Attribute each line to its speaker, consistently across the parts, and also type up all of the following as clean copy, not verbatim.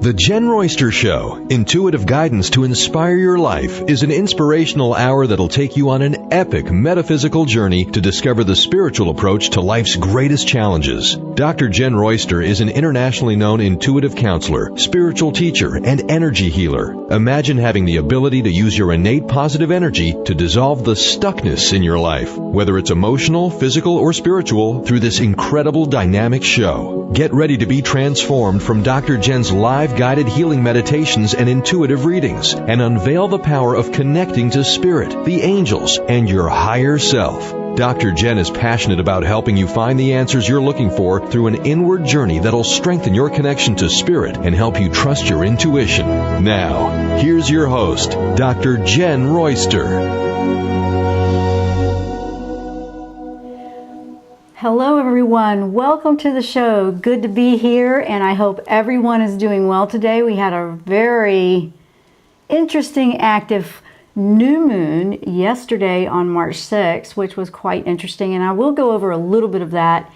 Speaker 1: The Jenn Royster Show, intuitive guidance to inspire your life, is an inspirational hour that'll take you on an epic metaphysical journey to discover the spiritual approach to life's greatest challenges. Dr. Jenn Royster is an internationally known intuitive counselor, spiritual teacher, and energy healer. Imagine having the ability to use your innate positive energy to dissolve the stuckness in your life, whether it's emotional, physical, or spiritual, through this incredible dynamic show. Get ready to be transformed from Dr. Jenn's live guided healing meditations and intuitive readings, and unveil the power of connecting to spirit, the angels, and your higher self. Dr. Jenn is passionate about helping you find the answers you're looking for through an inward journey that'll strengthen your connection to spirit and help you trust your intuition. Now, here's your host, Dr. Jenn Royster.
Speaker 2: Hello everyone, welcome to the show. Good to be here, and I hope everyone is doing well today. We had a very interesting active new moon yesterday on March 6th, which was quite interesting, and I will go over a little bit of that.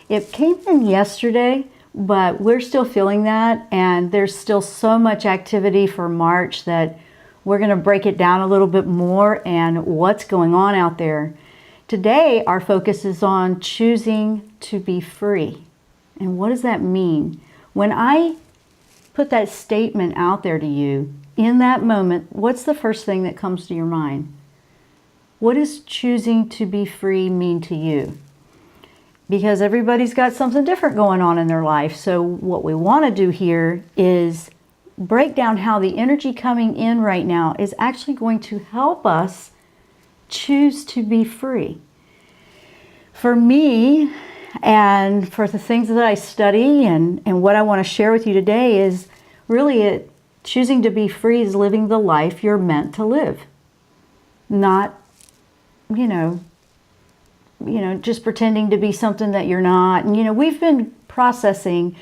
Speaker 2: It came in yesterday, but we're still feeling that, and there's still so much activity for March that we're going to break it down a little bit more and what's going on out there. Today, our focus is on choosing to be free. And what does that mean? When I put that statement out there to you, in that moment, what's the first thing that comes to your mind? What does choosing to be free mean to you? Because everybody's got something different going on in their life. So what we want to do here is break down how the energy coming in right now is actually going to help us choose to be free. For me, and for the things that I study and what I want to share with you today is really choosing to be free is living the life you're meant to live. Not, just pretending to be something that you're not. And, we've been processing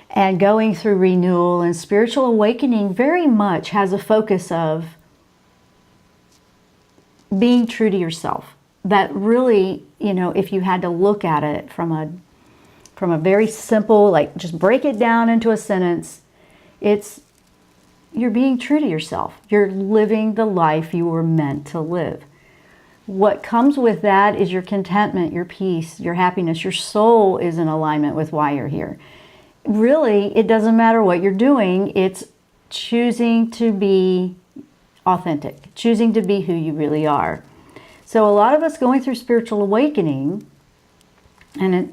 Speaker 2: and going through renewal, and spiritual awakening very much has a focus of being true to yourself. That really, if you had to look at it from a very simple, just break it down into a sentence, it's you're being true to yourself. You're living the life you were meant to live. What comes with that is your contentment, your peace, your happiness. Your soul is in alignment with why you're here. Really, it doesn't matter what you're doing. It's choosing to be authentic, choosing to be who you really are. So a lot of us going through spiritual awakening, and it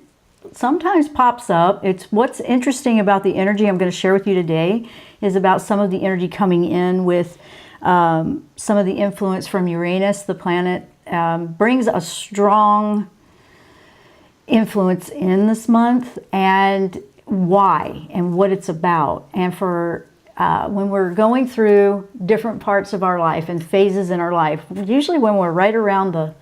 Speaker 2: sometimes pops up. It's what's interesting about the energy I'm going to share with you today is about some of the energy coming in with some of the influence from Uranus. The planet brings a strong influence in this month, and why and what it's about. And for when we're going through different parts of our life and phases in our life, usually when we're right around the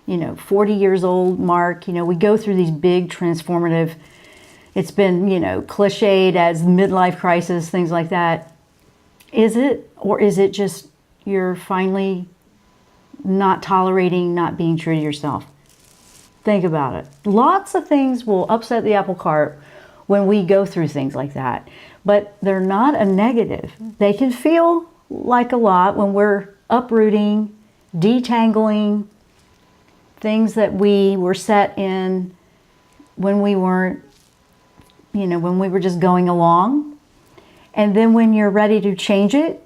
Speaker 2: 40 years old mark, we go through these big transformative, it's been cliched as midlife crisis, things like that. Is it, or is it just you're finally not tolerating not being true to yourself? Think about it. Lots of things will upset the apple cart when we go through things like that. But they're not a negative. They can feel like a lot when we're uprooting, detangling things that we were set in when we weren't, when we were just going along. And then when you're ready to change it,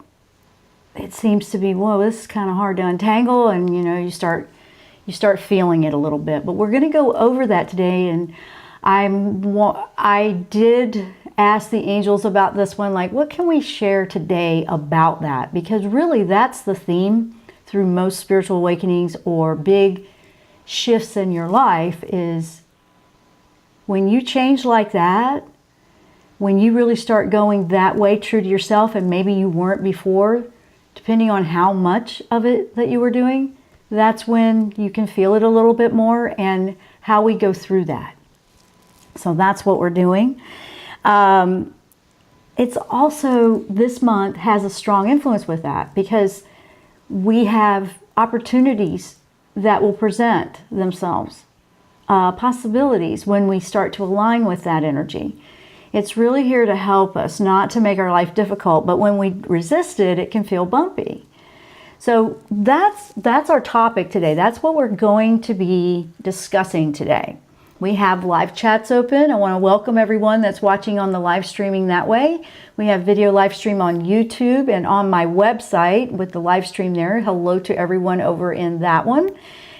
Speaker 2: it seems to be, whoa, this is kind of hard to untangle, and you start feeling it a little bit. But we're going to go over that today, and I did ask the angels about this one, what can we share today about that? Because really that's the theme through most spiritual awakenings or big shifts in your life is when you change like that, when you really start going that way true to yourself, and maybe you weren't before, depending on how much of it that you were doing, that's when you can feel it a little bit more, and how we go through that. So that's what we're doing. It's also, this month has a strong influence with that, because we have opportunities that will present themselves, possibilities when we start to align with that energy. It's really here to help us, not to make our life difficult, but when we resist it, it can feel bumpy. So that's our topic today. That's what we're going to be discussing today. We have live chats open. I want to welcome everyone that's watching on the live streaming that way. We have video live stream on YouTube and on my website with the live stream there. Hello to everyone over in that one.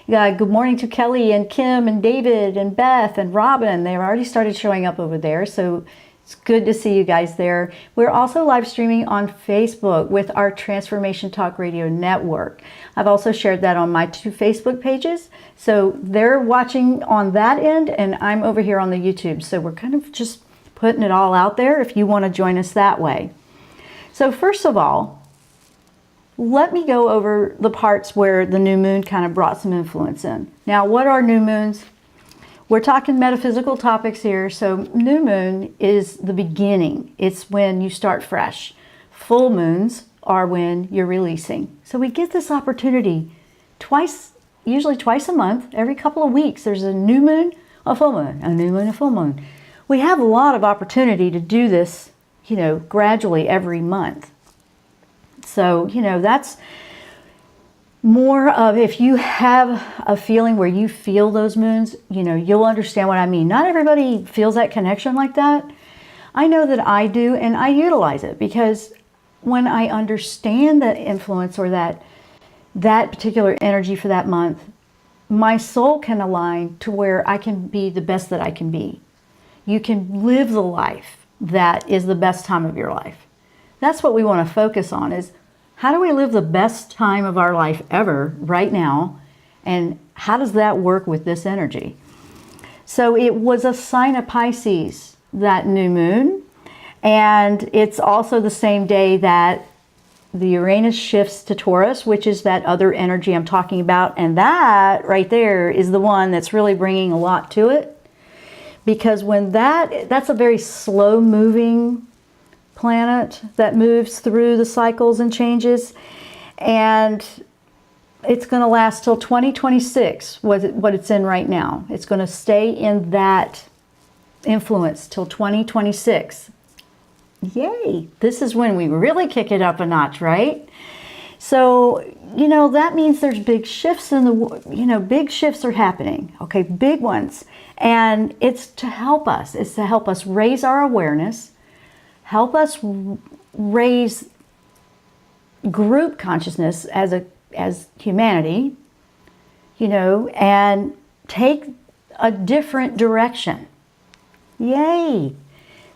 Speaker 2: Good morning to Kelly and Kim and David and Beth and Robin. They've already started showing up over there, so it's good to see you guys there. We're also live streaming on Facebook with our Transformation Talk Radio Network. I've also shared that on my 2 Facebook pages. So they're watching on that end and I'm over here on the YouTube. So we're kind of just putting it all out there if you want to join us that way. So first of all, let me go over the parts where the new moon kind of brought some influence in. Now, what are new moons? We're talking metaphysical topics here. So new moon is the beginning. It's when you start fresh. Full moons are when you're releasing. So we get this opportunity usually twice a month, every couple of weeks. There's a new moon, a full moon, a new moon, a full moon. We have a lot of opportunity to do this, gradually every month. So, that's more of, if you have a feeling where you feel those moons, you'll understand what I mean. Not everybody feels that connection like that. I know that I do, and I utilize it because when I understand that influence or that particular energy for that month, my soul can align to where I can be the best that I can be. You can live the life that is the best time of your life. That's what we want to focus on, is how do we live the best time of our life ever right now? And how does that work with this energy? So it was a sign of Pisces, that new moon. And it's also the same day that the Uranus shifts to Taurus, which is that other energy I'm talking about. And that right there is the one that's really bringing a lot to it. Because when that's a very slow moving planet that moves through the cycles and changes, and it's going to last till 2026, what it's in right now. It's going to stay in that influence till 2026. Yay! This is when we really kick it up a notch, right? So, that means there's big shifts in the, big shifts are happening, okay, big ones. And it's to help us. It's to help us raise our awareness, help us raise group consciousness as humanity, and take a different direction. Yay!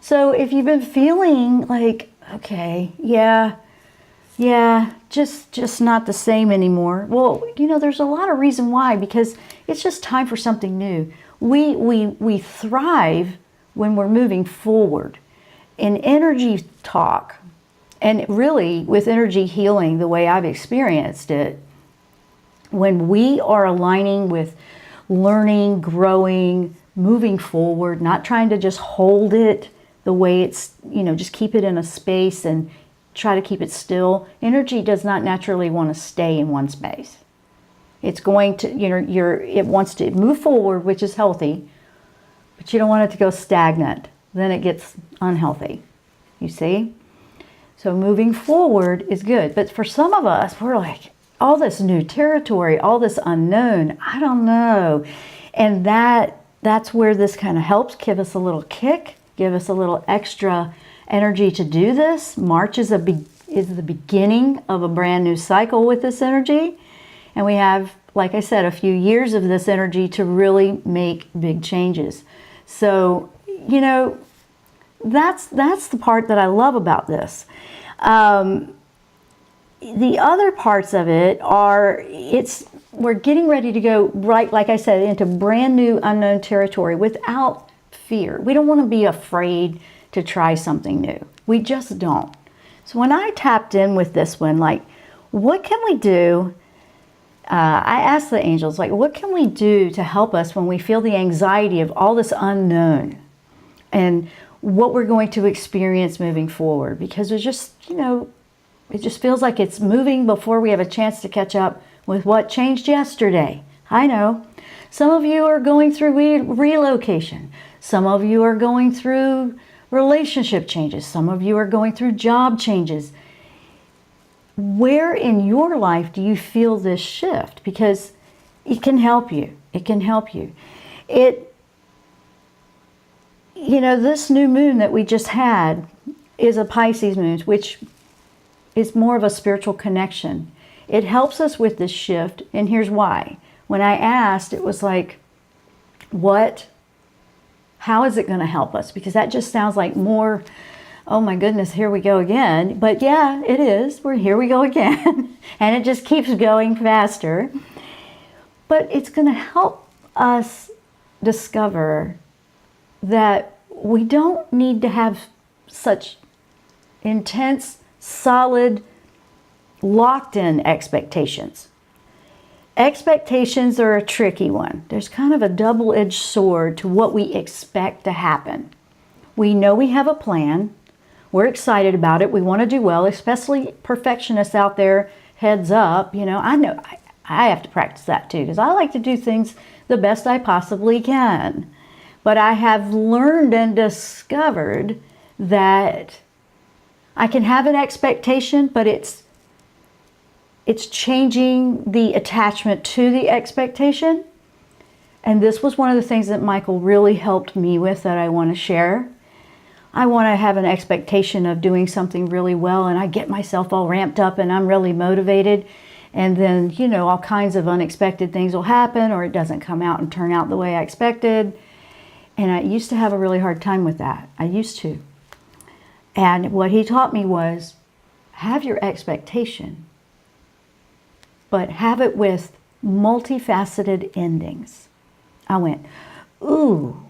Speaker 2: So if you've been feeling like, okay, yeah, just not the same anymore. Well, there's a lot of reason why, because it's just time for something new. We thrive when we're moving forward. In energy talk, and really with energy healing, the way I've experienced it, when we are aligning with learning, growing, moving forward, not trying to just hold it the way it's, just keep it in a space and try to keep it still. Energy does not naturally want to stay in one space. It's going to, it wants to move forward, which is healthy, but you don't want it to go stagnant. Then it gets unhealthy, you see? So moving forward is good. But for some of us, we're like, all this new territory, all this unknown, I don't know. And that's where this kind of helps give us a little kick, give us a little extra energy to do this. March is the beginning of a brand new cycle with this energy. And we have, like I said, a few years of this energy to really make big changes. So, that's the part that I love about this. The other parts of it are, we're getting ready to go, right, like I said, into brand new unknown territory without fear. We don't want to be afraid to try something new. We just don't. So when I tapped in with this one, like, what can we do? I asked the angels, like, what can we do to help us when we feel the anxiety of all this unknown and what we're going to experience moving forward? Because it's just, it just feels like it's moving before we have a chance to catch up with what changed yesterday. I know. Some of you are going through relocation. Some of you are going through relationship changes. Some of you are going through job changes. Where in your life do you feel this shift? Because it can help you. It can help you. This new moon that we just had is a Pisces moon, which is more of a spiritual connection. It helps us with this shift, and here's why. When I asked, it was like, how is it going to help us? Because that just sounds like more, oh my goodness, here we go again. But yeah, it is. Here we go again. And it just keeps going faster. But it's going to help us discover that we don't need to have such intense, solid, locked-in expectations. Expectations are a tricky one. There's kind of a double-edged sword to what we expect to happen. We know we have a plan. We're excited about it. We want to do well, especially perfectionists out there, heads up. I know I have to practice that too, because I like to do things the best I possibly can. But I have learned and discovered that I can have an expectation, but it's changing the attachment to the expectation. And this was one of the things that Michael really helped me with that I want to share. I want to have an expectation of doing something really well, and I get myself all ramped up and I'm really motivated. And then, all kinds of unexpected things will happen, or it doesn't come out and turn out the way I expected. And I used to have a really hard time with that. I used to. And what he taught me was, have your expectation, but have it with multifaceted endings. I went, ooh,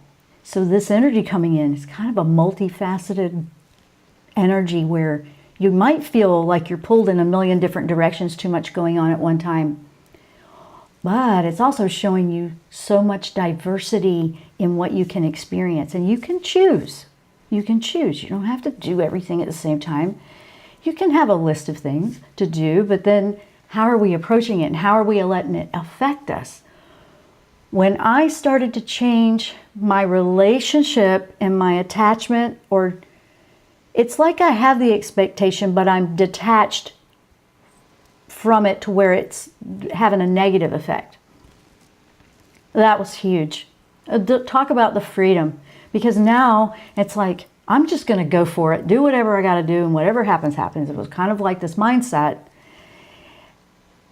Speaker 2: so this energy coming in is kind of a multifaceted energy where you might feel like you're pulled in a million different directions, too much going on at one time. But it's also showing you so much diversity in what you can experience. And you can choose. You can choose. You don't have to do everything at the same time. You can have a list of things to do, but then how are we approaching it and how are we letting it affect us? When I started to change my relationship and my attachment, or it's like I have the expectation, but I'm detached from it to where it's having a negative effect. That was huge. Talk about the freedom. Because now it's like, I'm just going to go for it, do whatever I got to do, and whatever happens, happens. It was kind of like this mindset.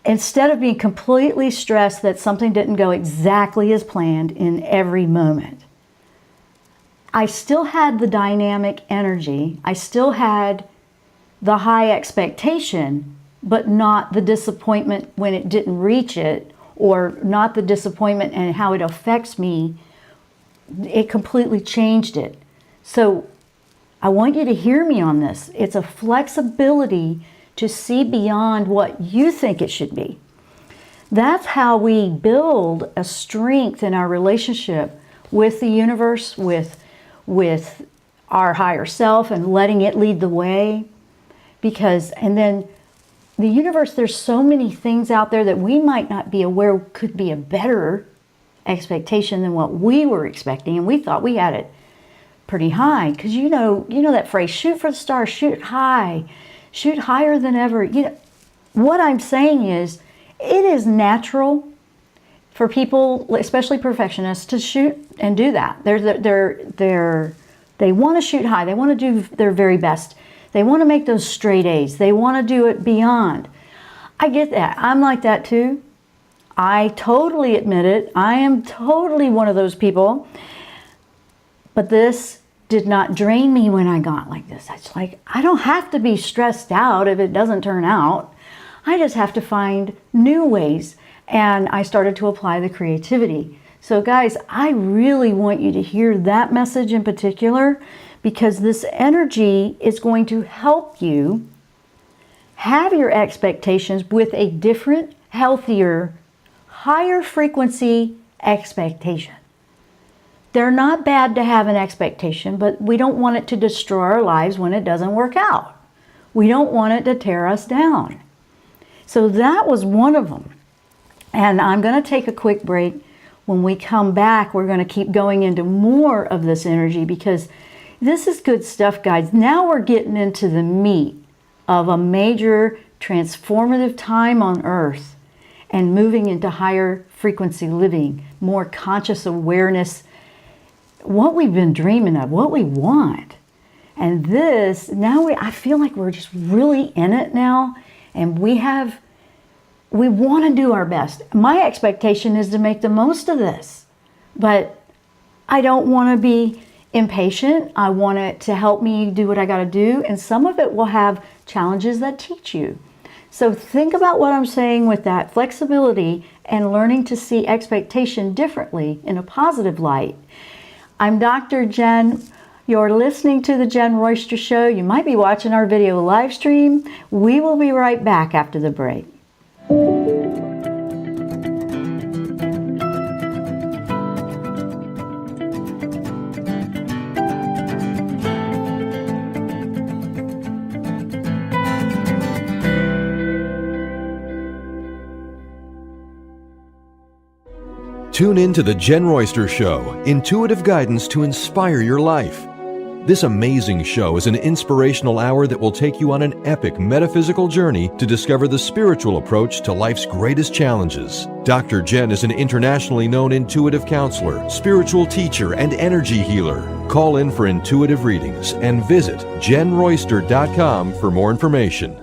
Speaker 2: Instead of being completely stressed that something didn't go exactly as planned in every moment. I still had the dynamic energy. I still had the high expectation, but not the disappointment when it didn't reach it, or not the disappointment and how it affects me. It completely changed it. So I want you to hear me on this. It's a flexibility to see beyond what you think it should be. That's how we build a strength in our relationship with the universe, with our higher self, and letting it lead the way. And then the universe, there's so many things out there that we might not be aware could be a better expectation than what we were expecting, and we thought we had it pretty high. Because you know that phrase, shoot for the stars, shoot high, shoot higher than ever. What I'm saying is, it is natural for people, especially perfectionists, to shoot and do that. They want to shoot high. They want to do their very best. They want to make those straight A's. They want to do it beyond. I get that. I'm like that too. I totally admit it. I am totally one of those people. But this did not drain me when I got like this. It's like, I don't have to be stressed out if it doesn't turn out. I just have to find new ways. And I started to apply the creativity. So guys, I really want you to hear that message in particular, because this energy is going to help you have your expectations with a different, healthier, higher frequency expectation. They're not bad to have an expectation, but we don't want it to destroy our lives when it doesn't work out. We don't want it to tear us down. So that was one of them. And I'm going to take a quick break. When we come back, we're going to keep going into more of this energy, because This is good stuff, guys. Now we're getting into the meat of a major transformative time on Earth and moving into higher frequency living, more conscious awareness, what we've been dreaming of, what we want. And this, now I feel like we're just really in it now, and we want to do our best. My expectation is to make the most of this, but I don't want to be impatient. I want it to help me do what I got to do, and some of it will have challenges that teach you. So think about what I'm saying with that flexibility and learning to see expectation differently in a positive light. I'm Dr. Jenn. You're listening to the Jenn Royster Show. You might be watching our video live stream. We will be right back after the break.
Speaker 1: Tune in to the Jenn Royster Show, intuitive guidance to inspire your life. This amazing show is an inspirational hour that will take you on an epic metaphysical journey to discover the spiritual approach to life's greatest challenges. Dr. Jenn is an internationally known intuitive counselor, spiritual teacher, and energy healer. Call in for intuitive readings and visit JennRoyster.com for more information.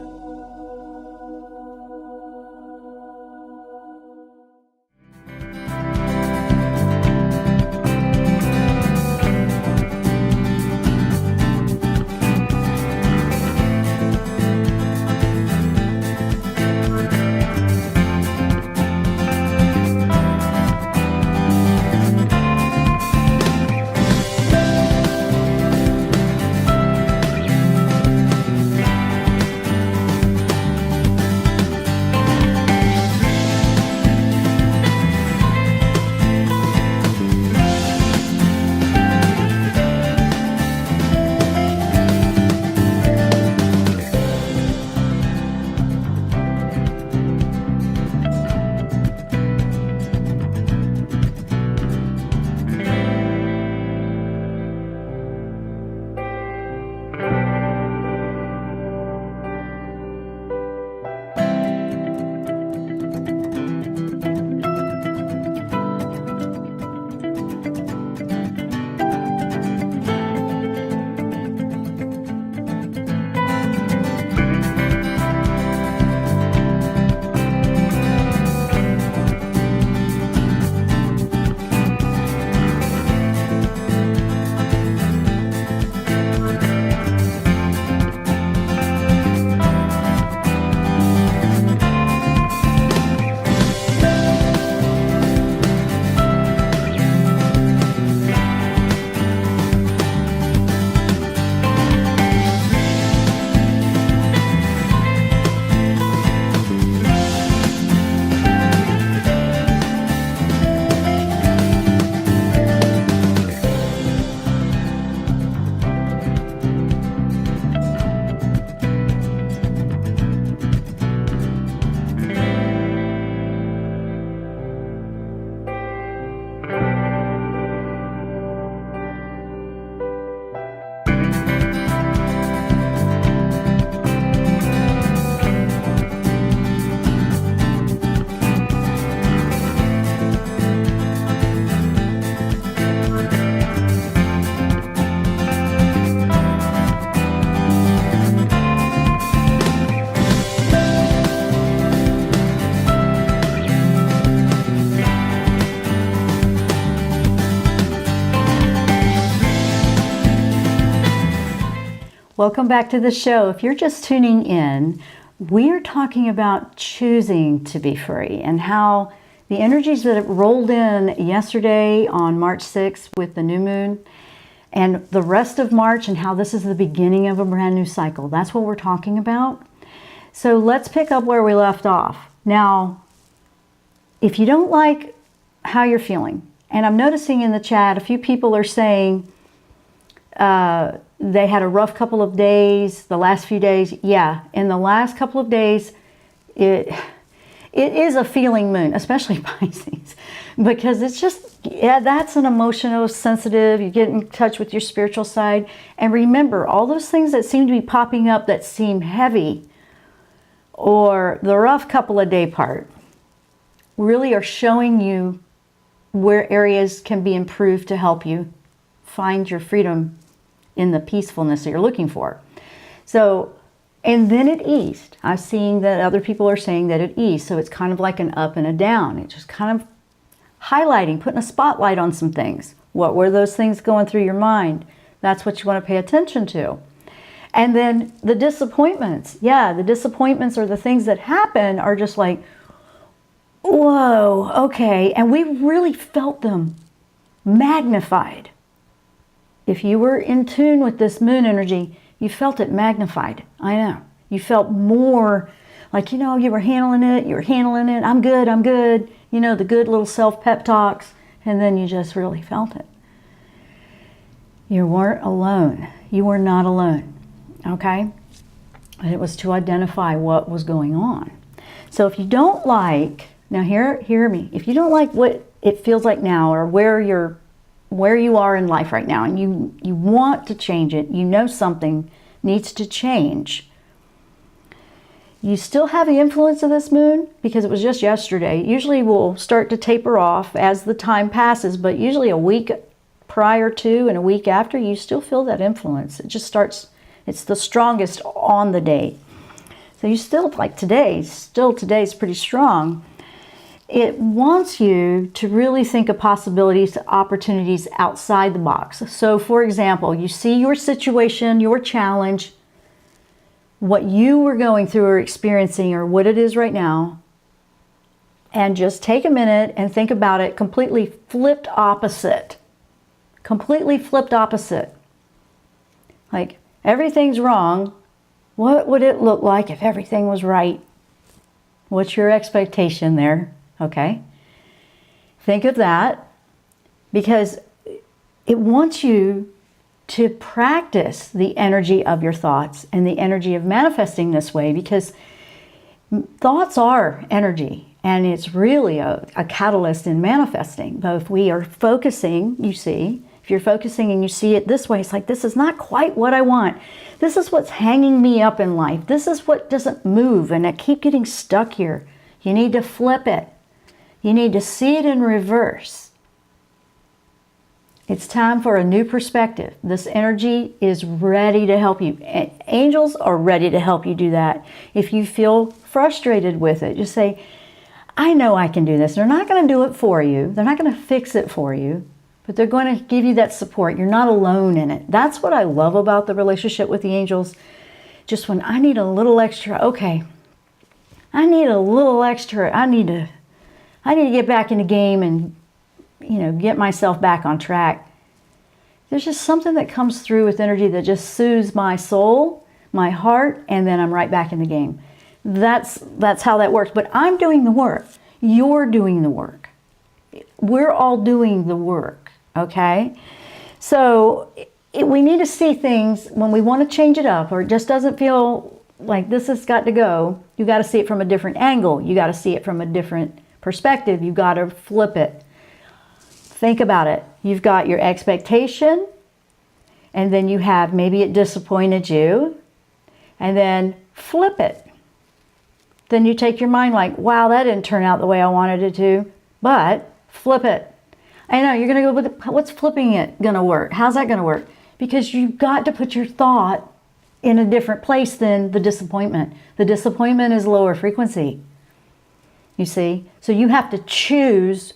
Speaker 2: Welcome back to the show. If you're just tuning in, we are talking about choosing to be free and how the energies that rolled in yesterday on March 6th with the new moon and the rest of March, and how this is the beginning of a brand new cycle. That's what we're talking about. So let's pick up where we left off. Now, if you don't like how you're feeling, and I'm noticing in the chat, a few people are saying they had a rough couple of days, the last few days. Yeah, in the last couple of days, it it is a feeling moon, especially Pisces, because it's just, yeah, that's an emotional, sensitive, you get in touch with your spiritual side. And remember, all those things that seem to be popping up that seem heavy, or the rough couple of day part, really are showing you where areas can be improved to help you find your freedom in the peacefulness that you're looking for. So, and then it eased. I'm seeing that other people are saying that it eased. So it's kind of like an up and a down. It's just kind of highlighting, putting a spotlight on some things. What were those things going through your mind? That's what you want to pay attention to. And then the disappointments. Yeah, the disappointments or the things that happen are just like, whoa, okay. And we really felt them magnified. If you were in tune with this moon energy, you felt it magnified. I know. You felt more like, you know, you were handling it. I'm good. You know, the good little self-pep talks. And then you just really felt it. You weren't alone. You were not alone. Okay? And it was to identify what was going on. So if you don't like, now hear me. If you don't like what it feels like now, or where you are in life right now, and you want to change it, you know something needs to change, you still have the influence of this moon because it was just yesterday. Usually will start to taper off as the time passes, but usually a week prior to and a week after, you still feel that influence. It just starts, it's the strongest on the date. So you still, like today's pretty strong. It wants you to really think of possibilities, opportunities outside the box. So for example, you see your situation, your challenge, what you were going through or experiencing or what it is right now, and just take a minute and think about it completely flipped opposite. Completely flipped opposite. Like, everything's wrong. What would it look like if everything was right? What's your expectation there? Okay? Think of that, because it wants you to practice the energy of your thoughts and the energy of manifesting this way, because thoughts are energy, and it's really a catalyst in manifesting. But if we are focusing, you see, if you're focusing and you see it this way, it's like, this is not quite what I want. This is what's hanging me up in life. This is what doesn't move, and I keep getting stuck here. You need to flip it. You need to see it in reverse. It's time for a new perspective. This energy is ready to help you. Angels are ready to help you do that. If you feel frustrated with it, just say, I know I can do this. They're not going to do it for you. They're not going to fix it for you, but they're going to give you that support. You're not alone in it. That's what I love about the relationship with the angels. Just when I need a little extra, okay, I need a little extra. I need to get back in the game and, you know, get myself back on track. There's just something that comes through with energy that just soothes my soul, my heart, and then I'm right back in the game. That's how that works. But I'm doing the work. You're doing the work. We're all doing the work, okay? So we need to see things when we want to change it up, or it just doesn't feel like this has got to go. You got to see it from a different angle. You got to see it from a different perspective. You got to flip it. Think about it. You've got your expectation, and then you have, maybe it disappointed you, and then flip it. Then you take your mind like, wow, that didn't turn out the way I wanted it to, but flip it. I know you're going to go with, what's flipping it going to work? How's that going to work? Because you've got to put your thought in a different place than the disappointment. The disappointment is lower frequency. You see? So you have to choose,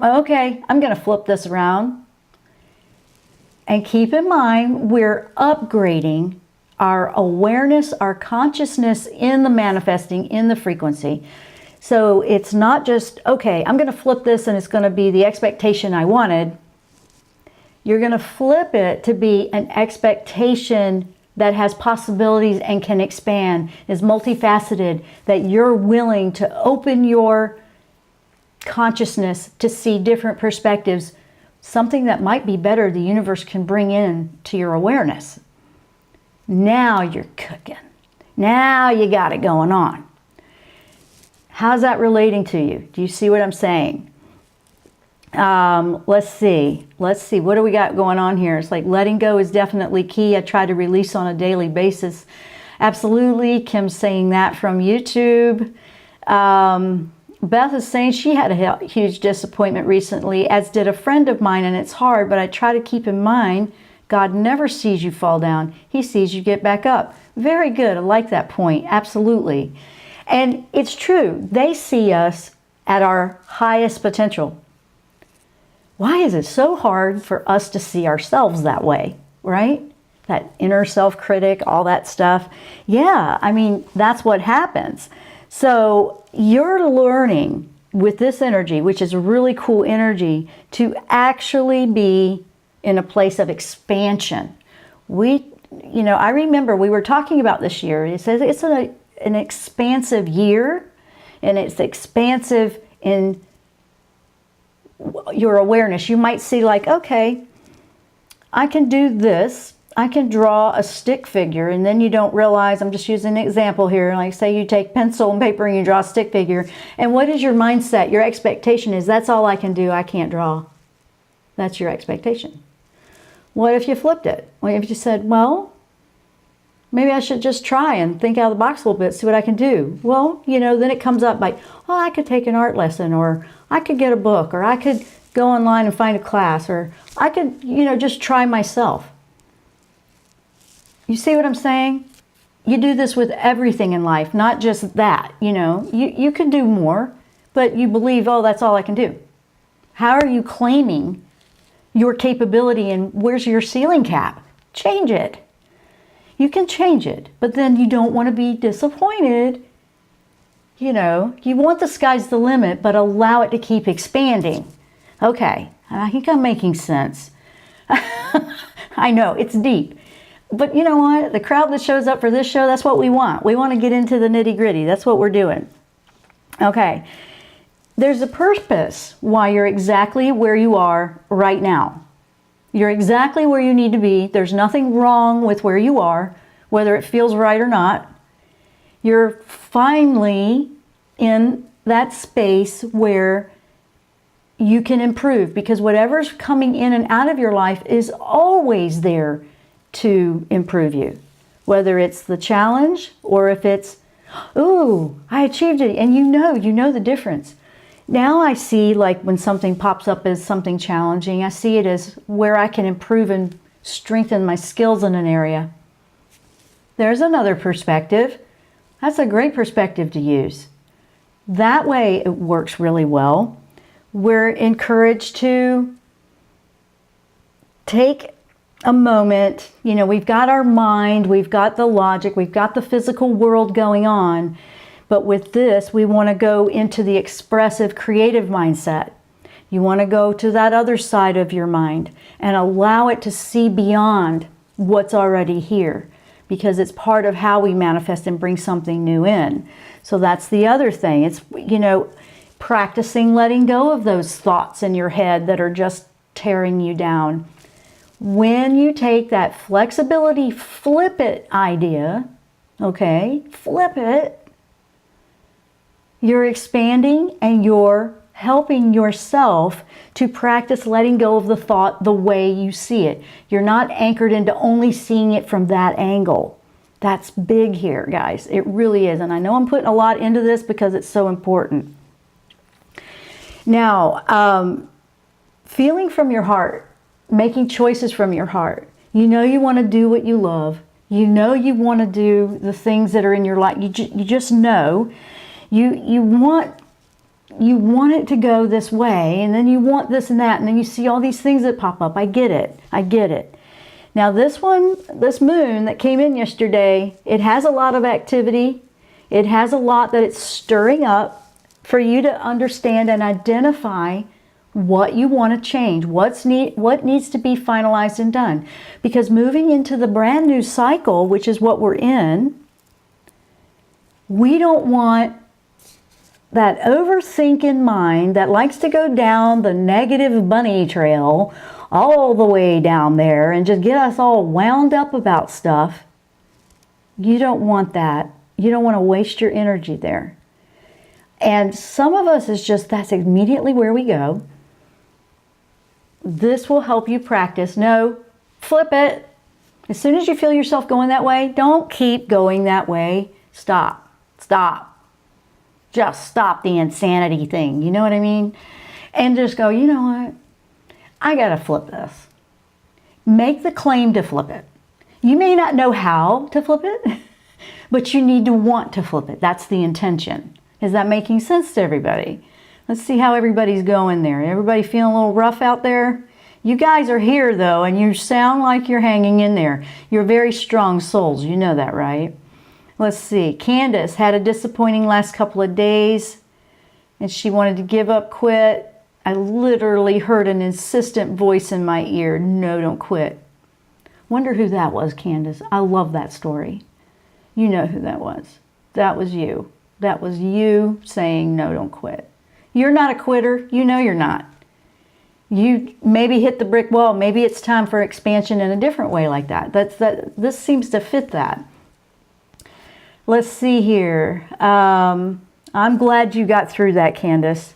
Speaker 2: okay, I'm going to flip this around. And keep in mind, we're upgrading our awareness, our consciousness in the manifesting, in the frequency. So it's not just, okay, I'm going to flip this and it's going to be the expectation I wanted. You're going to flip it to be an expectation that has possibilities and can expand, is multifaceted, that you're willing to open your consciousness to see different perspectives, something that might be better the universe can bring in to your awareness. Now you're cooking. Now you got it going on. How's that relating to you? Do you see what I'm saying? Let's see. What do we got going on here? It's like letting go is definitely key. I try to release on a daily basis. Absolutely. Kim's saying that from YouTube. Beth is saying she had a huge disappointment recently, as did a friend of mine, and it's hard, but I try to keep in mind God never sees you fall down. He sees you get back up. Very good. I like that point. Absolutely. And it's true. They see us at our highest potential. Why is it so hard for us to see ourselves that way, right? That inner self-critic, all that stuff. Yeah, I mean, that's what happens. So you're learning with this energy, which is a really cool energy, to actually be in a place of expansion. I remember we were talking about this year. It says it's an expansive year, and it's expansive in your awareness. You might see like, okay, I can do this. I can draw a stick figure, and then you don't realize, I'm just using an example here, like say you take pencil and paper and you draw a stick figure, and what is your mindset? Your expectation is, that's all I can do, I can't draw. That's your expectation. What if you flipped it? What if you said, well, maybe I should just try and think out of the box a little bit, see what I can do? Well, then it comes up like, oh, I could take an art lesson, or I could get a book, or I could go online and find a class, or I could, just try myself. You see what I'm saying? You do this with everything in life, not just that, You could do more, but you believe, oh, that's all I can do. How are you claiming your capability, and where's your ceiling cap? Change it. You can change it, but then you don't want to be disappointed. You want the sky's the limit, but allow it to keep expanding. Okay, I think I'm making sense. I know, it's deep. But you know what? The crowd that shows up for this show, that's what we want. We want to get into the nitty-gritty. That's what we're doing. Okay. There's a purpose why you're exactly where you are right now. You're exactly where you need to be. There's nothing wrong with where you are, whether it feels right or not. You're finally in that space where you can improve, because whatever's coming in and out of your life is always there to improve you. Whether it's the challenge, or if it's, ooh, I achieved it, and you know the difference. Now I see, like when something pops up as something challenging, I see it as where I can improve and strengthen my skills in an area. There's another perspective. That's a great perspective to use. That way it works really well. We're encouraged to take a moment. We've got our mind, we've got the logic, we've got the physical world going on. But with this, we want to go into the expressive, creative mindset. You want to go to that other side of your mind and allow it to see beyond what's already here, because it's part of how we manifest and bring something new in. So that's the other thing. It's, practicing letting go of those thoughts in your head that are just tearing you down. When you take that flexibility, flip it idea, okay, flip it, you're expanding and you're helping yourself to practice letting go of the thought the way you see it. You're not anchored into only seeing it from that angle. That's big here, guys. It really is. And I know I'm putting a lot into this because it's so important. Now, feeling from your heart, making choices from your heart. You want to do what you love. You want to do the things that are in your life. You just know. You want it to go this way, and then you want this and that, and then you see all these things that pop up. I get it. Now this moon that came in yesterday, it has a lot of activity. It has a lot that it's stirring up for you to understand and identify what you want to change, what needs to be finalized and done. Because moving into the brand new cycle, which is what we're in, we don't want that overthinking mind that likes to go down the negative bunny trail all the way down there and just get us all wound up about stuff. You don't want that. You don't want to waste your energy there. And some of us is just, that's immediately where we go. This will help you practice. No, flip it. As soon as you feel yourself going that way, don't keep going that way. Stop. Stop. Just stop the insanity thing. You know what I mean? And just go, you know what? I got to flip this. Make the claim to flip it. You may not know how to flip it, but you need to want to flip it. That's the intention. Is that making sense to everybody? Let's see how everybody's going there. Everybody feeling a little rough out there? You guys are here though, and you sound like you're hanging in there. You're very strong souls. You know that, right? Let's see. Candace had a disappointing last couple of days, and she wanted to give up, quit. I literally heard an insistent voice in my ear. No, don't quit. Wonder who that was, Candace. I love that story. You know who that was. That was you. That was you saying, no, don't quit. You're not a quitter. You know you're not. You maybe hit the brick wall. Maybe it's time for expansion in a different way like that. This seems to fit that. Let's see here. I'm glad you got through that, Candace.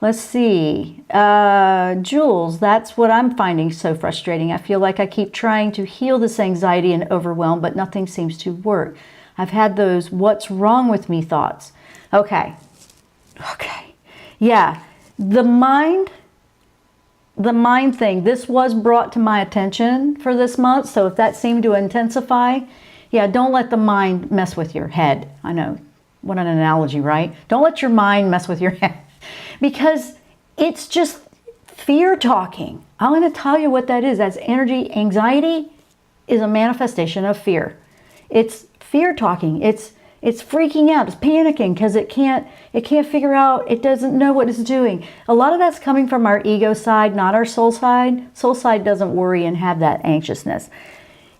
Speaker 2: Let's see. Jules, that's what I'm finding so frustrating. I feel like I keep trying to heal this anxiety and overwhelm, but nothing seems to work. I've had those what's wrong with me thoughts. Okay. Yeah. The mind thing, this was brought to my attention for this month. So if that seemed to intensify, yeah, don't let the mind mess with your head. I know. What an analogy, right? Don't let your mind mess with your head. Because it's just fear talking. I'm going to tell you what that is. That's energy. Anxiety is a manifestation of fear. It's fear talking. It's freaking out. It's panicking because it can't figure out. It doesn't know what it's doing. A lot of that's coming from our ego side, not our soul side. Soul side doesn't worry and have that anxiousness.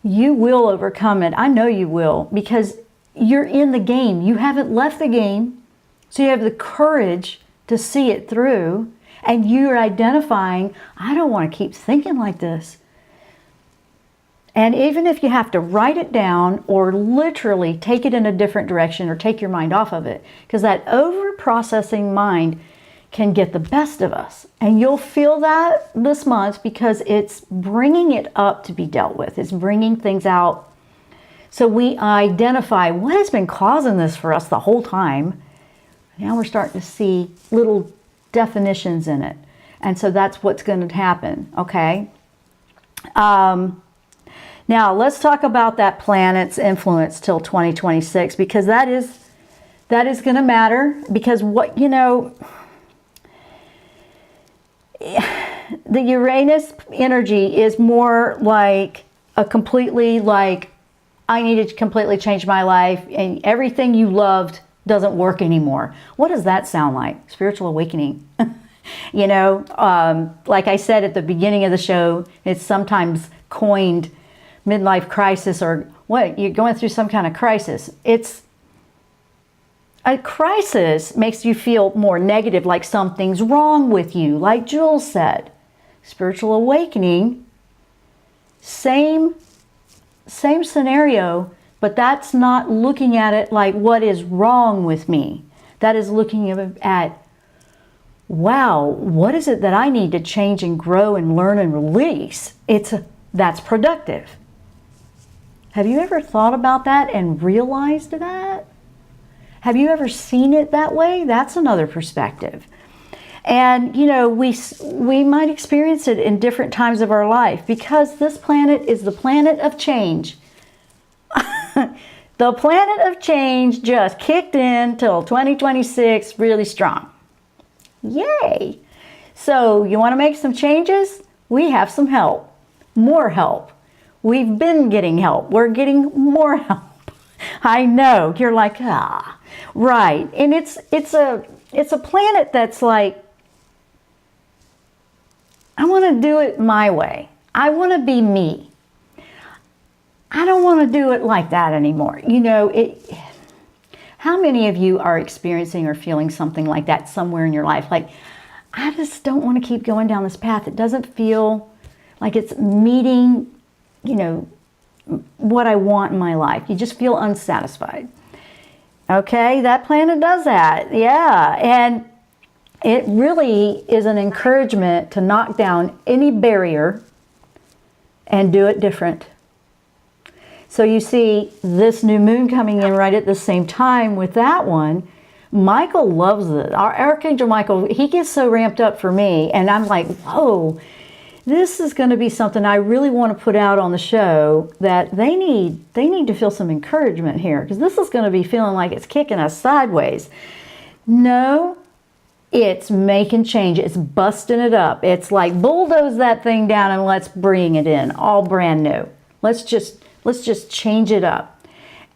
Speaker 2: You will overcome it. I know you will, because you're in the game. You haven't left the game. So you have the courage to see it through, and you're identifying, I don't want to keep thinking like this. And even if you have to write it down or literally take it in a different direction or take your mind off of it, because that over-processing mind can get the best of us. And you'll feel that this month because it's bringing it up to be dealt with. It's bringing things out. So we identify what has been causing this for us the whole time. Now we're starting to see little definitions in it. And so that's what's going to happen, okay? Now let's talk about that planet's influence till 2026, because that is going to matter. Because what, you know, the Uranus energy is more like a completely, like, I need to completely change my life, and everything you loved doesn't work anymore. What does that sound like? Spiritual awakening. You know, like I said at the beginning of the show, it's sometimes coined midlife crisis, or what? You're going through some kind of crisis. It's a crisis makes you feel more negative, like something's wrong with you, like Jules said. Spiritual awakening, same scenario, but that's not looking at it like what is wrong with me. That is looking at, wow, what is it that I need to change and grow and learn and release? That's productive. Have you ever thought about that and realized that? Have you ever seen it that way? That's another perspective. And, you know, we might experience it in different times of our life, because this planet is the planet of change. The planet of change just kicked in till 2026 really strong. Yay! So you want to make some changes? We have some help. More help. We've been getting help. We're getting more help. I know. You're like, right. And it's a planet that's like, I want to do it my way. I want to be me. I don't want to do it like that anymore. You know, how many of you are experiencing or feeling something like that somewhere in your life? Like, I just don't want to keep going down this path. It doesn't feel like it's meeting, you know, what I want in my life. You just feel unsatisfied. Okay, that planet does that. Yeah, and it really is an encouragement to knock down any barrier and do it different. So you see this new moon coming in right at the same time with that one. Michael loves it. Our Archangel Michael, he gets so ramped up for me, and I'm like, whoa, this is going to be something I really want to put out on the show, that they need to feel some encouragement here, because this is going to be feeling like it's kicking us sideways. No, it's making change. It's busting it up. It's like bulldoze that thing down and let's bring it in all brand new. Let's just change it up.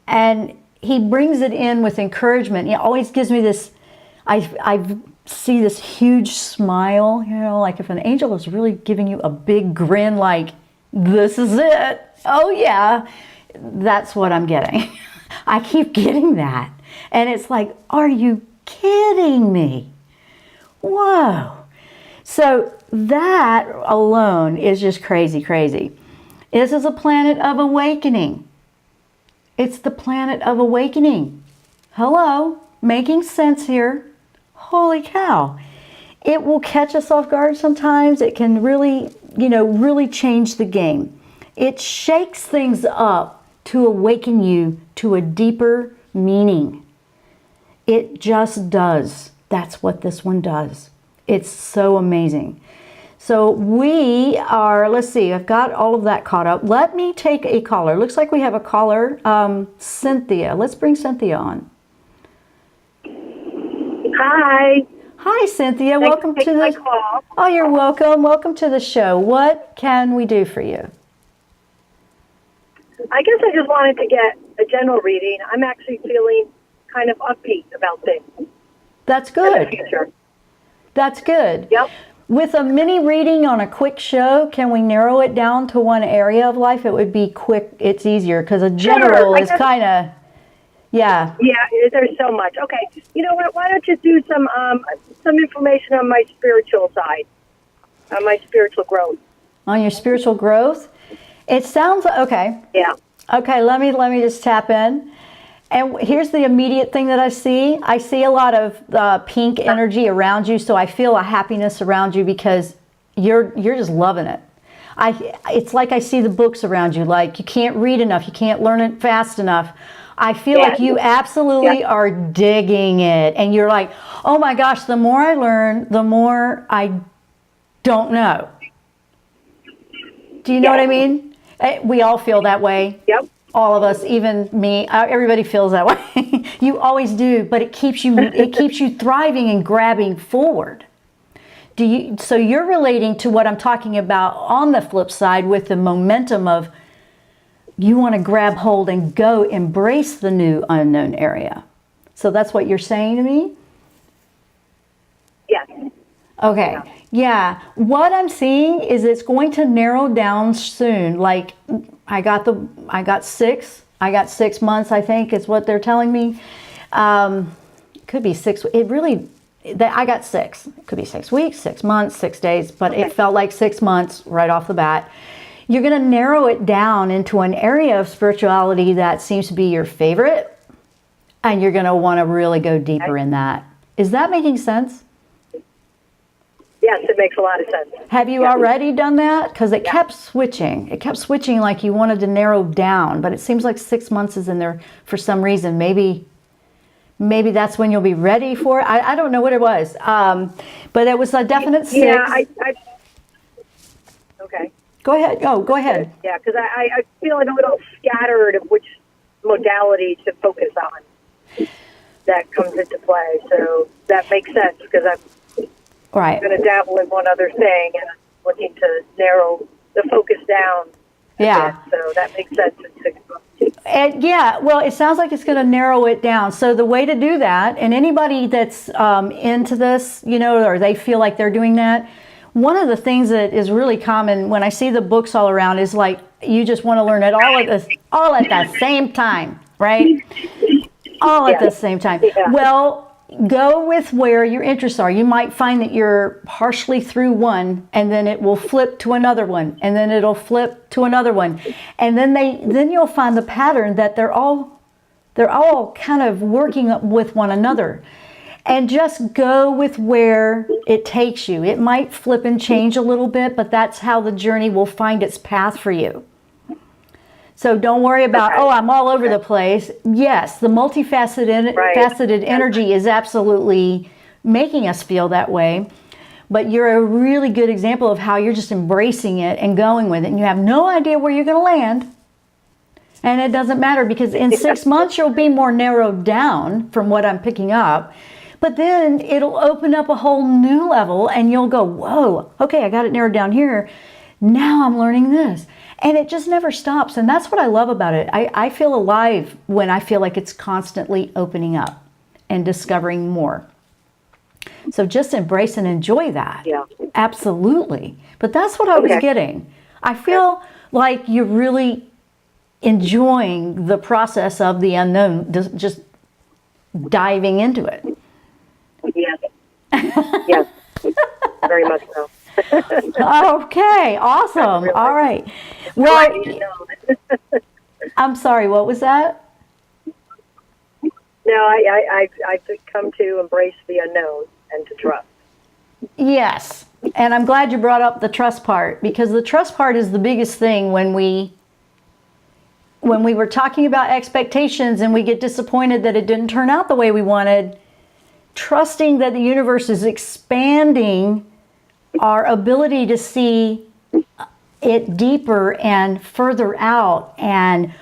Speaker 2: And he brings it in with encouragement. He always gives me this, I see this huge smile, you know, like if an angel is really giving you a big grin, like, this is it. Oh yeah, that's what I'm getting. I keep getting that. And it's like, are you kidding me? Whoa. So that alone is just crazy, crazy. This is a planet of awakening. It's the planet of awakening. Hello, making sense here. Holy cow. It will catch us off guard sometimes. It can really, really change the game. It shakes things up to awaken you to a deeper meaning. It just does. That's what this one does. It's so amazing. So we are, let's see, I've got all of that caught up. Let me take a caller. Looks like we have a caller, Cynthia. Let's bring Cynthia on.
Speaker 3: Hi.
Speaker 2: Hi, Cynthia.
Speaker 3: Thanks
Speaker 2: Welcome
Speaker 3: for
Speaker 2: to
Speaker 3: my
Speaker 2: the
Speaker 3: call.
Speaker 2: Oh, you're welcome. Welcome to the show. What can we do for you?
Speaker 3: I guess I just wanted to get a general reading. I'm actually feeling kind of upbeat about things.
Speaker 2: That's
Speaker 3: In the
Speaker 2: good.
Speaker 3: future.
Speaker 2: That's good.
Speaker 3: Yep.
Speaker 2: With a mini reading on a quick show, can we narrow it down to one area of life? It would be quick. It's easier because a general is kind of, yeah.
Speaker 3: Yeah, there's so much. Okay. You know what? Why don't you do some information on my spiritual side, on my spiritual growth?
Speaker 2: On your spiritual growth? It sounds, okay.
Speaker 3: Yeah.
Speaker 2: Okay, let me just tap in. And here's the immediate thing that I see. I see a lot of pink energy around you, so I feel a happiness around you because you're just loving it. It's like I see the books around you, like you can't read enough, you can't learn it fast enough. I feel like you absolutely are digging it, and you're like, oh my gosh, the more I learn, the more I don't know. Do you know what I mean? We all feel that way.
Speaker 3: Yep.
Speaker 2: All of us, even me, everybody feels that way. You always do, but it keeps you thriving and grabbing forward. So you're relating to what I'm talking about on the flip side with the momentum of you want to grab hold and go embrace the new unknown area. So that's what you're saying to me?
Speaker 3: Yes.
Speaker 2: Okay. Yeah. What I'm seeing is it's going to narrow down soon. Like I got 6 months, I think is what they're telling me. Could be 6. I got 6. It could be 6 weeks, 6 months, 6 days, but it felt like 6 months right off the bat. You're going to narrow it down into an area of spirituality that seems to be your favorite, and you're going to want to really go deeper in that. Is that making sense?
Speaker 3: Yes, it makes a lot of sense.
Speaker 2: Have you already done that? Because it kept switching. It kept switching like you wanted to narrow down, but it seems like 6 months is in there for some reason. Maybe that's when you'll be ready for it. I don't know what it was, but it was a definite 6.
Speaker 3: Yeah, okay.
Speaker 2: Go ahead. Oh, go ahead.
Speaker 3: Yeah, because I feel a little scattered of which modality to focus on that comes into play. So that makes sense because I'm going to dabble in one other thing and I'm looking to narrow the focus down.
Speaker 2: Yeah.
Speaker 3: So that makes sense in 6 months.
Speaker 2: And well, it sounds like it's going to narrow it down. So the way to do that, and anybody that's into this, or they feel like they're doing that, one of the things that is really common when I see the books all around is like you just want to learn it all at the same time, right? All at the same time. Yeah. Well, go with where your interests are. You might find that you're partially through one, and then it will flip to another one, and then it'll flip to another one, and then you'll find the pattern that they're all They're all kind of working with one another. And just go with where it takes you. It might flip and change a little bit, but that's how the journey will find its path for you. So don't worry about, oh, I'm all over the place. Yes, the multifaceted energy is absolutely making us feel that way. But you're a really good example of how you're just embracing it and going with it. And you have no idea where you're going to land. And it doesn't matter, because in 6 months you'll be more narrowed down from what I'm picking up. But then it'll open up a whole new level and you'll go, whoa, okay, I got it narrowed down here. Now I'm learning this. And it just never stops. And that's what I love about it. I feel alive when I feel like it's constantly opening up and discovering more. So just embrace and enjoy that.
Speaker 3: Yeah.
Speaker 2: Absolutely. But that's what I was getting. I feel like you're really enjoying the process of the unknown, just diving into it.
Speaker 3: Yes. Yes. Very much so.
Speaker 2: Okay, awesome.
Speaker 3: Really.
Speaker 2: All right. Well, I'm sorry, what was that?
Speaker 3: No, I've come to embrace the unknown and to trust.
Speaker 2: Yes. And I'm glad you brought up the trust part, because the trust part is the biggest thing when we were talking about expectations and we get disappointed that it didn't turn out the way we wanted. Trusting that the universe is expanding our ability to see it deeper and further out, and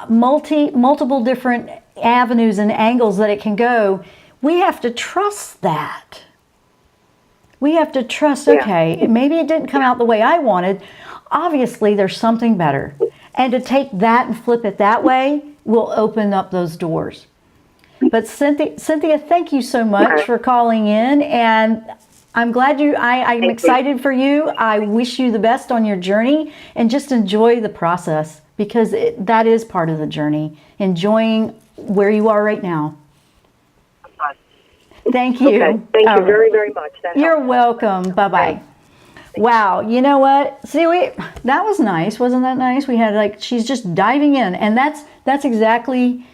Speaker 2: multiple different avenues and angles that it can go. We have to trust that. We have to trust, okay, maybe it didn't come out the way I wanted. Obviously, there's something better. And to take that and flip it that way will open up those doors. But Cynthia, thank you so much for calling in, and I'm glad I'm excited for you. I wish you the best on your journey, and just enjoy the process, because that is part of the journey, enjoying where you are right now. Thank you.
Speaker 3: Okay. Thank you very, very much.
Speaker 2: You're welcome. Bye-bye. Wow, you know what? See, that was nice. Wasn't that nice? We had she's just diving in, and that's exactly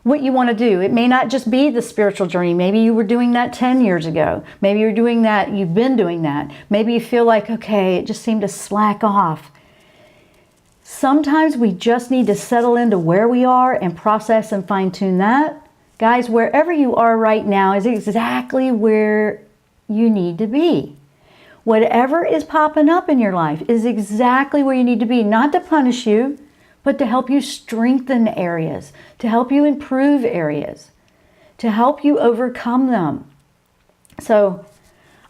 Speaker 2: what you want to do. It may not just be the spiritual journey. Maybe you were doing that 10 years ago. Maybe you're doing that, you've been doing that. Maybe you feel like, okay, it just seemed to slack off. Sometimes we just need to settle into where we are and process and fine-tune that. Guys, wherever you are right now is exactly where you need to be. Whatever is popping up in your life is exactly where you need to be, not to punish you, but to help you strengthen areas, to help you improve areas, to help you overcome them. So,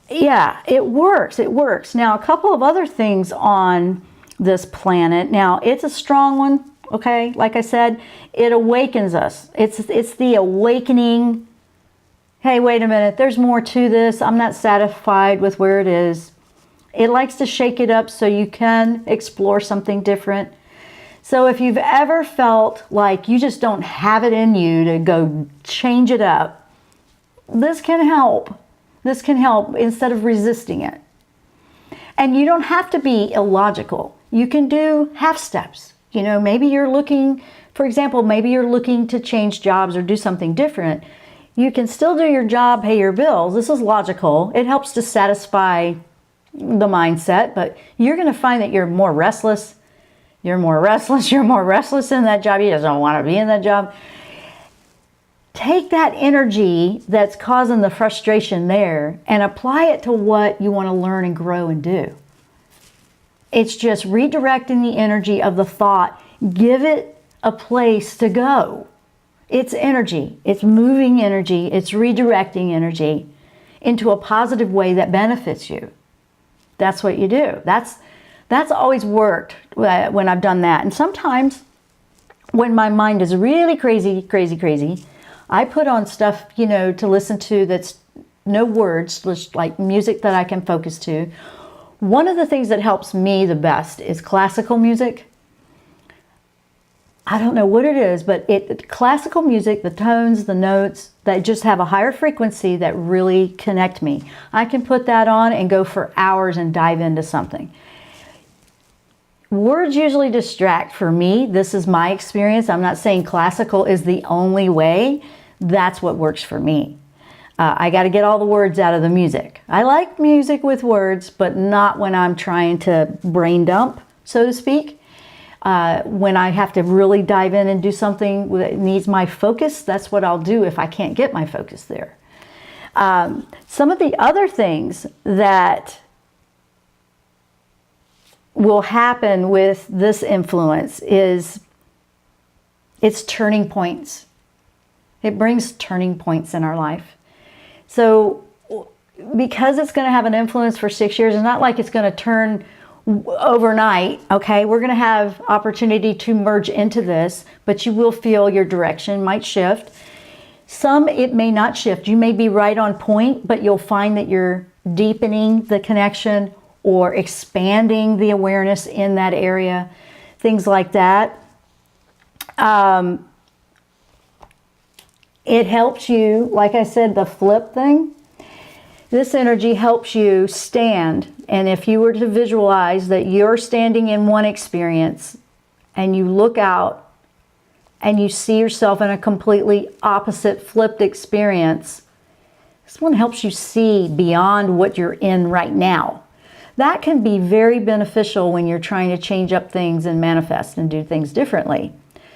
Speaker 2: yeah, it works. It works. Now, a couple of other things on this planet. Now, it's a strong one, okay? Like I said, it awakens us. It's the awakening. Hey, wait a minute, there's more to this. I'm not satisfied with where it is. It likes to shake it up so you can explore something different. So if you've ever felt like you just don't have it in you to go change it up, this can help. This can help instead of resisting it. And you don't have to be illogical. You can do half steps. You know, maybe you're looking, for example, maybe you're looking to change jobs or do something different. You can still do your job, pay your bills. This is logical. It helps to satisfy the mindset, but you're going to find that you're more restless. You're more restless in that job. You just don't want to be in that job. Take that energy that's causing the frustration there and apply it to what you want to learn and grow and do. It's just redirecting the energy of the thought. Give it a place to go. It's energy. It's moving energy. It's redirecting energy into a positive way that benefits you. That's what you do. That's always worked when I've done that. And sometimes when my mind is really crazy, I put on stuff, you know, to listen to that's no words, just like music that I can focus to. One of the things that helps me the best is classical music. I don't know what it is, but classical music, the tones, the notes that just have a higher frequency that really connect me. I can put that on and go for hours and dive into something. Words usually distract for me. This is my experience. I'm not saying classical is the only way. That's what works for me. I got to get all the words out of the music. I like music with words, but not when I'm trying to brain dump, so to speak. When I have to really dive in and do something that needs my focus, that's what I'll do if I can't get my focus there. Some of the other things that will happen with this influence is it's turning points. It brings turning points in our life. So because it's going to have an influence for 6 years, it's not like it's going to turn overnight, okay? We're going to have opportunity to merge into this, but you will feel your direction might shift. Some, it may not shift. You may be right on point, but you'll find that you're deepening the connection or expanding the awareness in that area, things like that. It helps you, like I said, the flip thing. This energy helps you stand. And if you were to visualize that you're standing in one experience and you look out and you see yourself in a completely opposite flipped experience, this one helps you see beyond what you're in right now. That can be very beneficial when you're trying to change up things and manifest and do things differently.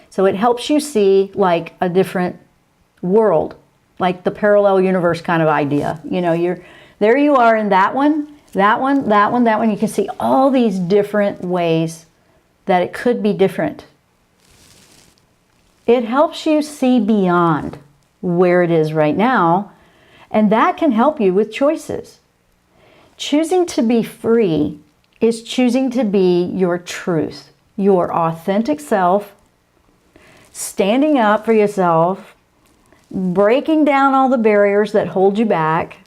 Speaker 2: So it helps you see like a different world, like the parallel universe kind of idea. You know, there you are in that one. You can see all these different ways that it could be different. It helps you see beyond where it is right now, and that can help you with choices. Choosing to be free is choosing to be your truth, your authentic self, standing up for yourself, breaking down all the barriers that hold you back.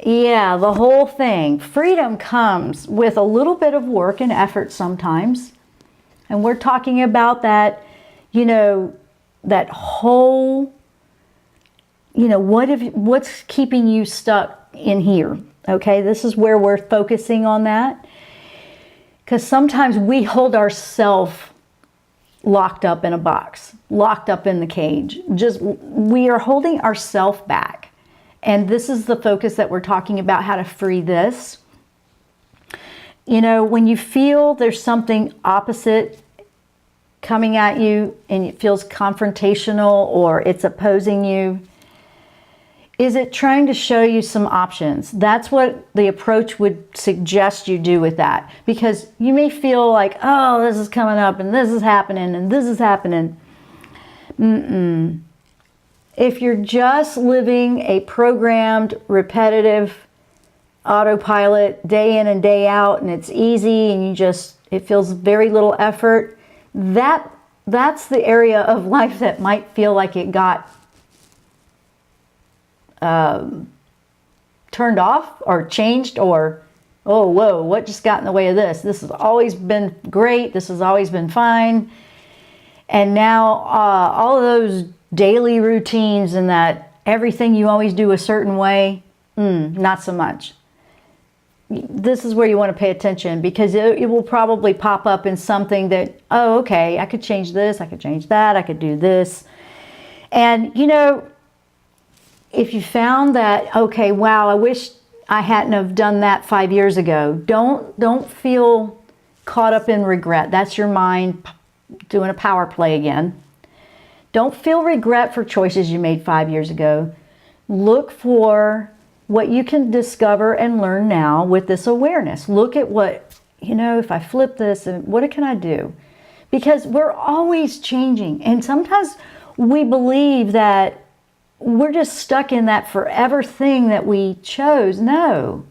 Speaker 2: Yeah, the whole thing. Freedom comes with a little bit of work and effort sometimes. And we're talking about that, you know, that whole, you know, what's keeping you stuck in here? Okay, this is where we're focusing on that. Because sometimes we hold ourselves locked up in a box, locked up in the cage. We are holding ourselves back. And this is the focus that we're talking about, how to free this. You know, when you feel there's something opposite coming at you and it feels confrontational or it's opposing you, is it trying to show you some options? That's what the approach would suggest you do with that. Because you may feel like, oh, this is coming up and this is happening and this is happening. If you're just living a programmed, repetitive autopilot day in and day out and it's easy and it feels very little effort, that's the area of life that might feel like it got turned off or changed, or oh whoa, what just got in the way of this? This has always been great, this has always been fine, and now all of those daily routines and that everything you always do a certain way, not so much. This is where you want to pay attention, because it will probably pop up in something that, oh okay, I could change this, I could change that, I could do this. And you know, if you found that, okay, wow, I wish I hadn't have done that 5 years ago, don't feel caught up in regret. That's your mind doing a power play again. Don't feel regret for choices you made 5 years ago. Look for what you can discover and learn now with this awareness. Look at what, you know, if I flip this, and what can I do? Because we're always changing. And sometimes we believe that we're just stuck in that forever thing that we chose. No.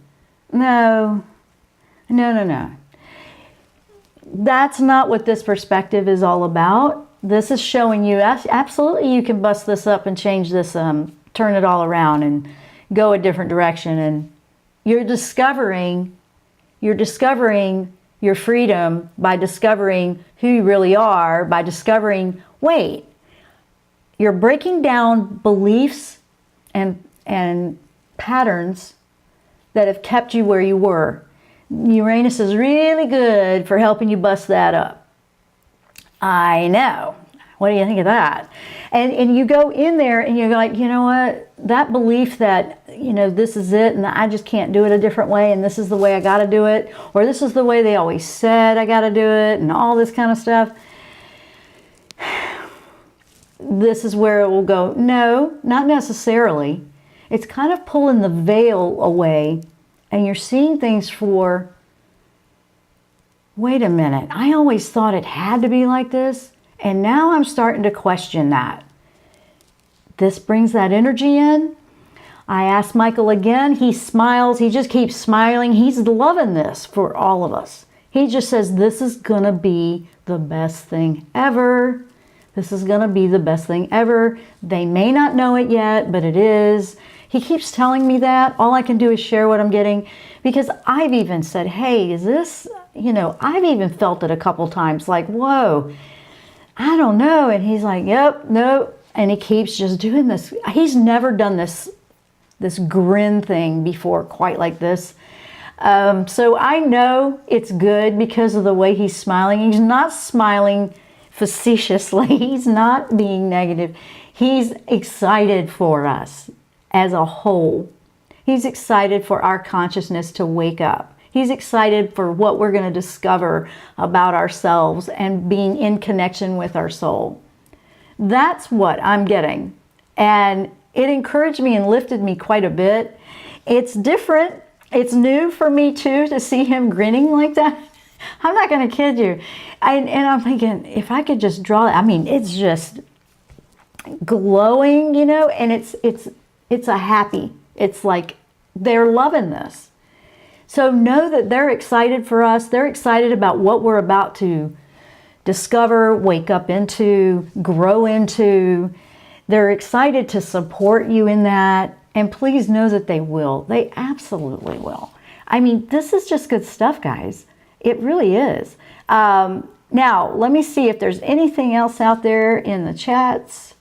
Speaker 2: That's not what this perspective is all about. This is showing you absolutely you can bust this up and change this, turn it all around and go a different direction. And you're discovering your freedom by discovering who you really are, by discovering, wait, you're breaking down beliefs and patterns that have kept you where you were. Uranus is really good for helping you bust that up. I know. What do you think of that? And you go in there and you're like, you know what? That belief that, you know, this is it and I just can't do it a different way and this is the way I got to do it, or this is the way they always said I got to do it and all this kind of stuff. This is where it will go. No, not necessarily. It's kind of pulling the veil away and you're seeing things for, wait a minute, I always thought it had to be like this. And now I'm starting to question that. This brings that energy in. I asked Michael again. He smiles. He just keeps smiling. He's loving this for all of us. He just says, this is going to be the best thing ever. This is going to be the best thing ever. They may not know it yet, but it is. He keeps telling me that. All I can do is share what I'm getting, because I've even said, hey, is this, you know, I've even felt it a couple times, like, whoa, I don't know. And he's like, yep, no. And he keeps just doing this. He's never done this grin thing before quite like this. So I know it's good because of the way he's smiling. He's not smiling facetiously. He's not being negative. He's excited for us as a whole. He's excited for our consciousness to wake up. He's excited for what we're going to discover about ourselves and being in connection with our soul. That's what I'm getting. And it encouraged me and lifted me quite a bit. It's different. It's new for me too to see him grinning like that. I'm not going to kid you. And I'm thinking, if I could just draw it, I mean, it's just glowing, you know, and it's a happy. It's like they're loving this. So know that they're excited for us. They're excited about what we're about to discover, wake up into, grow into. They're excited to support you in that. And please know that they will. They absolutely will. I mean, this is just good stuff, guys. It really is. Now, let me see if there's anything else out there in the chats.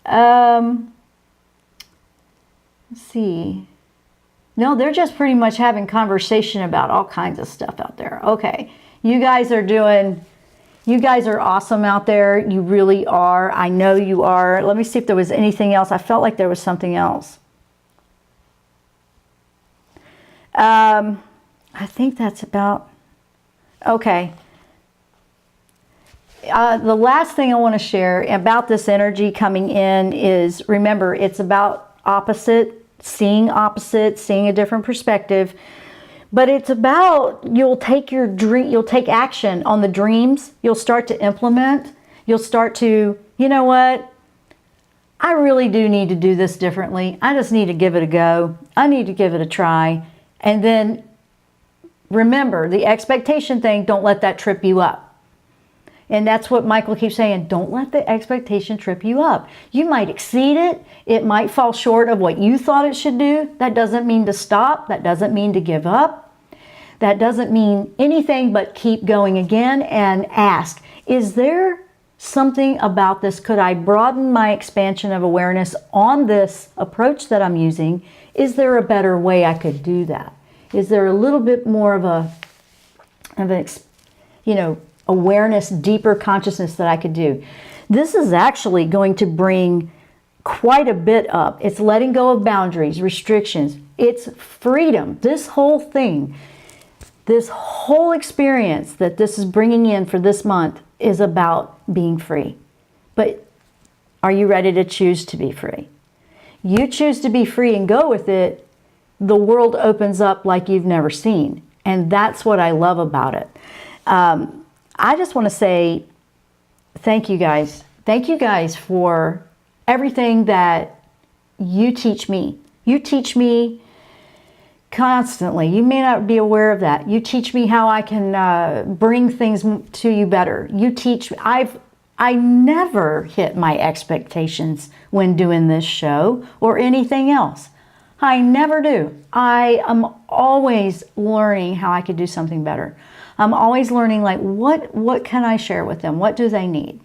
Speaker 2: Let's see. No, they're just pretty much having conversation about all kinds of stuff out there. Okay, you guys are awesome out there. You really are. I know you are. Let me see if there was anything else. I felt like there was something else. I think that's about, okay. The last thing I want to share about this energy coming in is, remember, it's about seeing a different perspective, but it's about, you'll take action on the dreams. You'll start to implement. You'll start to, you know what? I really do need to do this differently. I just need to give it a go. I need to give it a try. And then remember the expectation thing. Don't let that trip you up. And that's what Michael keeps saying. Don't let the expectation trip you up. You might exceed it. It might fall short of what you thought it should do. That doesn't mean to stop. That doesn't mean to give up. That doesn't mean anything but keep going again and ask, is there something about this? Could I broaden my expansion of awareness on this approach that I'm using? Is there a better way I could do that? Is there a little bit more of awareness, deeper consciousness that I could do? This is actually going to bring quite a bit up. It's letting go of boundaries, restrictions. It's freedom. This whole thing, this whole experience that this is bringing in for this month is about being free. But are you ready to choose to be free? You choose to be free and go with it, the world opens up like you've never seen. And that's what I love about it. I just want to say thank you guys. Thank you guys for everything that you teach me. You teach me constantly. You may not be aware of that. You teach me how I can bring things to you better. You teach me. I never hit my expectations when doing this show or anything else. I never do. I am always learning how I could do something better. I'm always learning, like, what can I share with them? What do they need?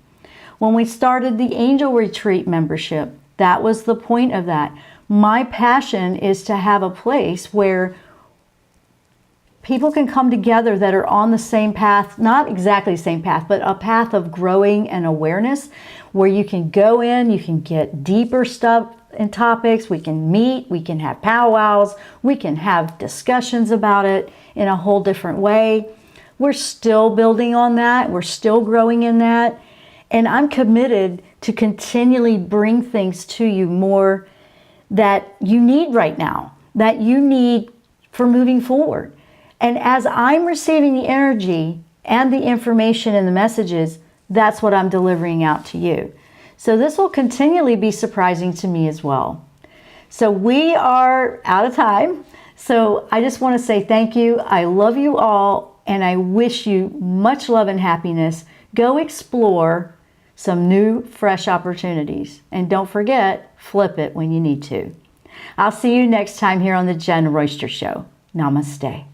Speaker 2: When we started the Angel Retreat membership, that was the point of that. My passion is to have a place where people can come together that are on the same path, not exactly the same path, but a path of growing and awareness where you can go in, you can get deeper stuff and topics, we can meet, we can have powwows, we can have discussions about it in a whole different way. We're still building on that. We're still growing in that. And I'm committed to continually bring things to you more that you need right now, that you need for moving forward. And as I'm receiving the energy and the information and the messages, that's what I'm delivering out to you. So this will continually be surprising to me as well. So we are out of time. So I just want to say thank you. I love you all, and I wish you much love and happiness. Go explore some new, fresh opportunities. And don't forget, flip it when you need to. I'll see you next time here on the Jenn Royster Show. Namaste.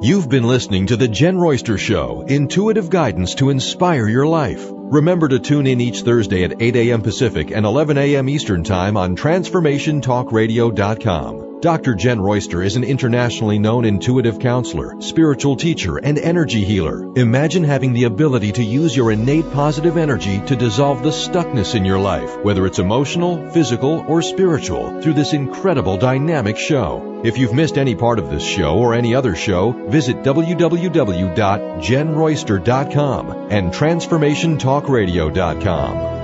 Speaker 1: You've been listening to The Jenn Royster Show, intuitive guidance to inspire your life. Remember to tune in each Thursday at 8 a.m. Pacific and 11 a.m. Eastern Time on TransformationTalkRadio.com. Dr. Jenn Royster is an internationally known intuitive counselor, spiritual teacher, and energy healer. Imagine having the ability to use your innate positive energy to dissolve the stuckness in your life, whether it's emotional, physical, or spiritual, through this incredible dynamic show. If you've missed any part of this show or any other show, visit www.JennRoyster.com and TransformationTalkRadio.com.